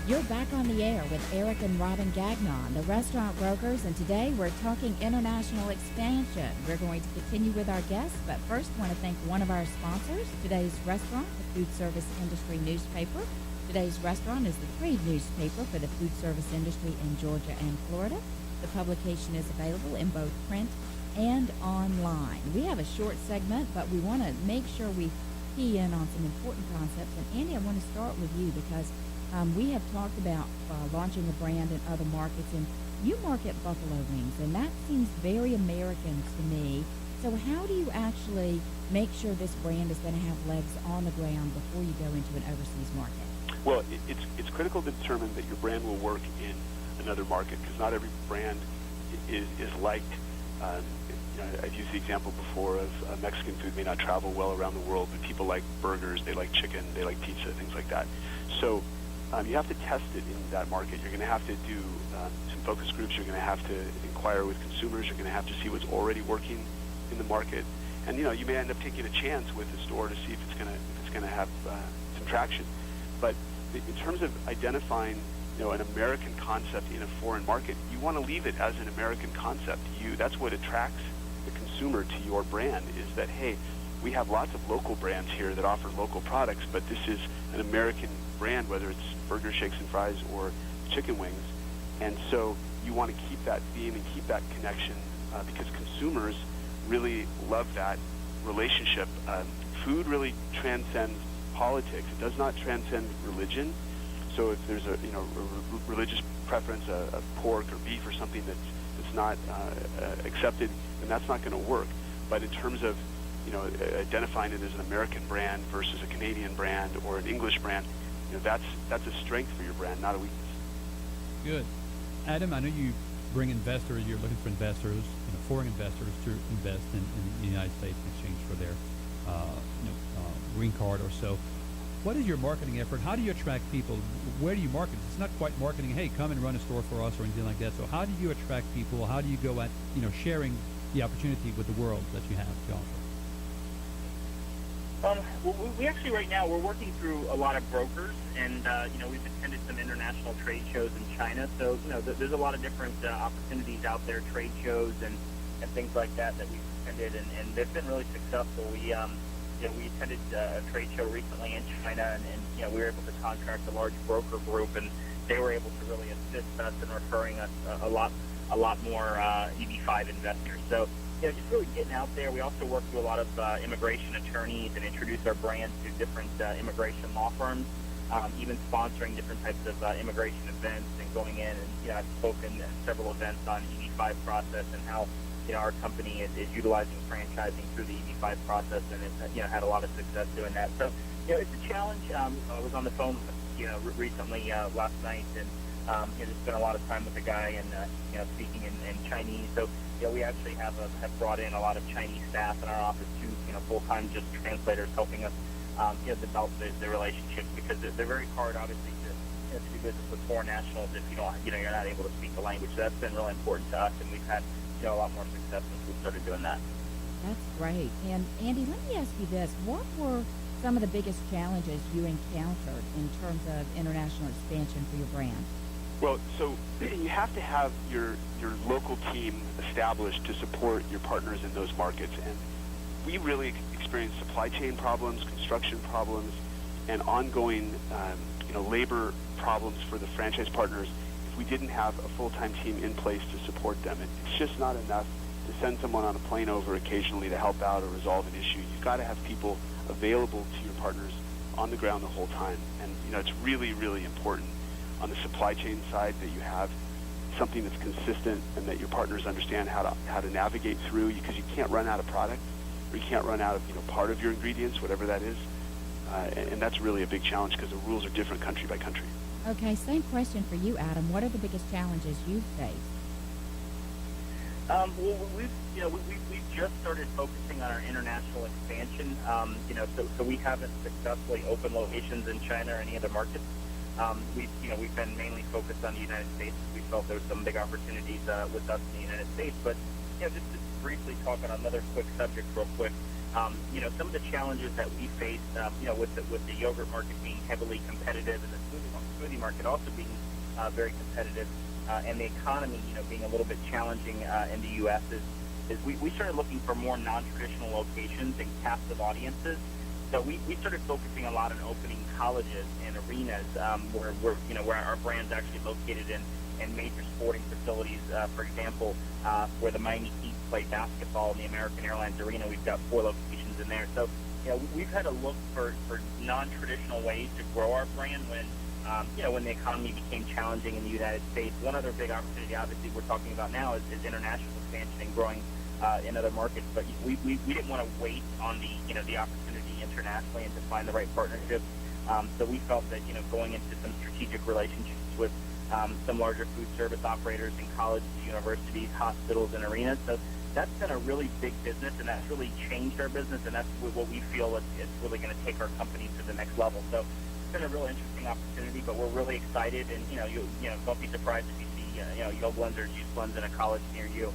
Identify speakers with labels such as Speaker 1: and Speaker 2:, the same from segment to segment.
Speaker 1: You're back on the air with Eric and Robin Gagnon, the restaurant brokers, and today we're talking international expansion. We're going to continue with our guests, but first want to thank one of our sponsors, today's restaurant, the Food Service Industry newspaper. Today's restaurant is the trade newspaper for the food service industry in Georgia and Florida. The publication is available in both print and online. We have a short segment, but we want to make sure we key in on some important concepts. And Andy, I want to start with you because we have talked about launching a brand in other markets, and you market buffalo wings, and that seems very American to me. So how do you actually make sure this brand is going to have legs on the ground before you go into an overseas market?
Speaker 2: Well, it's critical to determine that your brand will work in another market, because not every brand is liked. I've used the example before of Mexican food may not travel well around the world, but people like burgers, they like chicken, they like pizza, things like that. So you have to test it in that market. You're going to have to do some focus groups. You're going to have to inquire with consumers. You're going to have to see what's already working in the market, and you may end up taking a chance with the store to see if it's going to have some traction. But in terms of identifying an American concept in a foreign market, you want to leave it as an American concept. That's what attracts the consumer to your brand, is that, hey, we have lots of local brands here that offer local products, but this is an American brand, whether it's burger, shakes, and fries or chicken wings. And so you want to keep that theme and keep that connection because consumers really love that relationship. Food really transcends politics. It does not transcend religion. So if there's a religious preference of pork or beef or something that's not accepted, then that's not going to work. But in terms of identifying it as an American brand versus a Canadian brand or an English brand, that's a strength for your brand, not a weakness.
Speaker 3: Good. Adam, I know you bring investors. You're looking for investors, foreign investors, to invest in the United States in exchange for their green card or so. What is your marketing effort? How do you attract people? Where do you market? It's not quite marketing, hey, come and run a store for us or anything like that. So how do you attract people? How do you go at sharing the opportunity with the world that you have to offer?
Speaker 4: We actually right now we're working through a lot of brokers, and we've attended some international trade shows in China. So there's a lot of different opportunities out there, trade shows and things like that we've attended, and they've been really successful. We attended a trade show recently in China, and we were able to contract a large broker group, and they were able to really assist us in referring us a lot more EB5 investors. So just really getting out there. We also work through a lot of immigration attorneys and introduce our brand to different immigration law firms, even sponsoring different types of immigration events and going in. And I've spoken at several events on EB5 process and how our company is utilizing franchising through the EB5 process, and it's had a lot of success doing that. So it's a challenge. I was on the phone recently last night, and just spent a lot of time with a guy and speaking in Chinese. So we actually have brought in a lot of Chinese staff in our office too, full-time just translators helping us develop the relationships, because they're very hard, obviously, to do business with foreign nationals if you're not able to speak the language. So that's been really important to us, and we've had a lot more success since we started doing that.
Speaker 1: That's great. And Andy, let me ask you this: what were some of the biggest challenges you encountered in terms of international expansion for your brand?
Speaker 2: Well, so you have to have your local team established to support your partners in those markets. And we really experienced supply chain problems, construction problems, and ongoing labor problems for the franchise partners if we didn't have a full-time team in place to support them. It's just not enough to send someone on a plane over occasionally to help out or resolve an issue. You've got to have people available to your partners on the ground the whole time. And it's really, really important on the supply chain side that you have something that's consistent and that your partners understand how to navigate through, because you can't run out of product, or you can't run out of part of your ingredients, whatever that is. And that's really a big challenge because the rules are different country by country.
Speaker 1: Okay, same question for you, Adam. What are the biggest challenges you've faced?
Speaker 4: Well, we've just started focusing on our international expansion. So we haven't successfully opened locations in China or any other markets. We've been mainly focused on the United States. We felt there were some big opportunities with us in the United States. But just to briefly talk on another quick subject, real quick. Some of the challenges that we faced, with the yogurt market being heavily competitive and the smoothie market also being very competitive, and the economy, being a little bit challenging in the U.S. is we started looking for more non-traditional locations and captive audiences. So we started focusing a lot on opening colleges and arenas where our brand's actually located in major sporting facilities. For example, where the Miami Heat play basketball in the American Airlines Arena, we've got 4 locations in there. So we've had to look for non-traditional ways to grow our brand when the economy became challenging in the United States. One other big opportunity, obviously, we're talking about now is international expansion and growing in other markets. But we didn't want to wait on the opportunity internationally and to find the right partnerships. So we felt that going into some strategic relationships with some larger food service operators in colleges, universities, hospitals, and arenas. So that's been a really big business, and that's really changed our business, and that's what we feel it's really going to take our company to the next level. So it's been a real interesting opportunity, but we're really excited, and don't be surprised if you see Yoblens or Juice Blends in a college near you,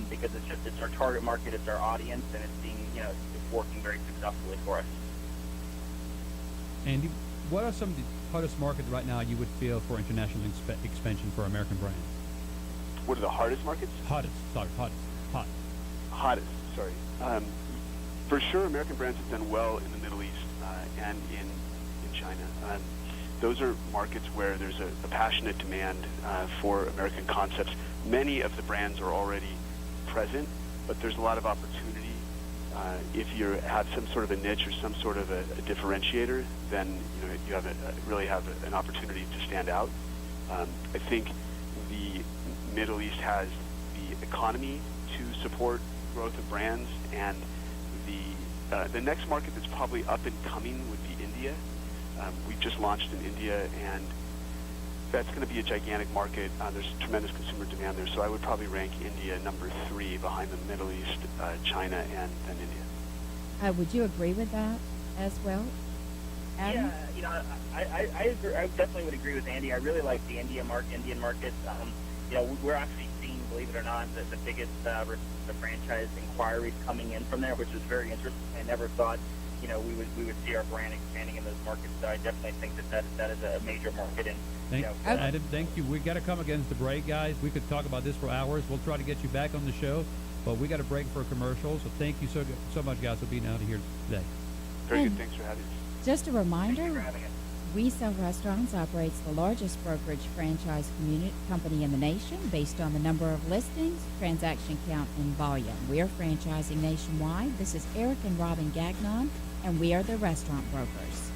Speaker 4: because it's our target market, it's our audience, and it's working very successfully for us.
Speaker 3: Andy, what are some of the hottest markets right now you would feel for international expansion for American brands?
Speaker 2: What are the hardest markets?
Speaker 3: Hottest.
Speaker 2: Hottest, sorry. For sure, American brands have done well in the Middle East and in China. Those are markets where there's a passionate demand for American concepts. Many of the brands are already present, but there's a lot of opportunity. If you have some sort of a niche or some sort of a differentiator, then you really have an opportunity to stand out. I think the Middle East has the economy to support growth of brands, and the next market that's probably up and coming would be India. We've just launched in India, and that's going to be a gigantic market. There's tremendous consumer demand there, so I would probably rank India number 3 behind the Middle East, China, and then India.
Speaker 1: Would you agree with that as well, Adam?
Speaker 4: Yeah, I agree. I definitely would agree with Andy. I really like the Indian market. We're actually seeing, believe it or not, the biggest the franchise inquiries coming in from there, which is very interesting. I never thought we would see our brand expanding in those markets. So I definitely think that is a major market. And
Speaker 3: Adam, thank you. We got to come against the break, guys. We could talk about this for hours. We'll try to get you back on the show, but we got to break for a commercial. So thank you so much, guys, for being out here today.
Speaker 2: Very good. Thanks for having us.
Speaker 1: Just a reminder,
Speaker 4: thank you for having us.
Speaker 1: We Sell Restaurants operates the largest brokerage franchise company in the nation based on the number of listings, transaction count, and volume. We are franchising nationwide. This is Eric and Robin Gagnon, and we are the Restaurant Brokers.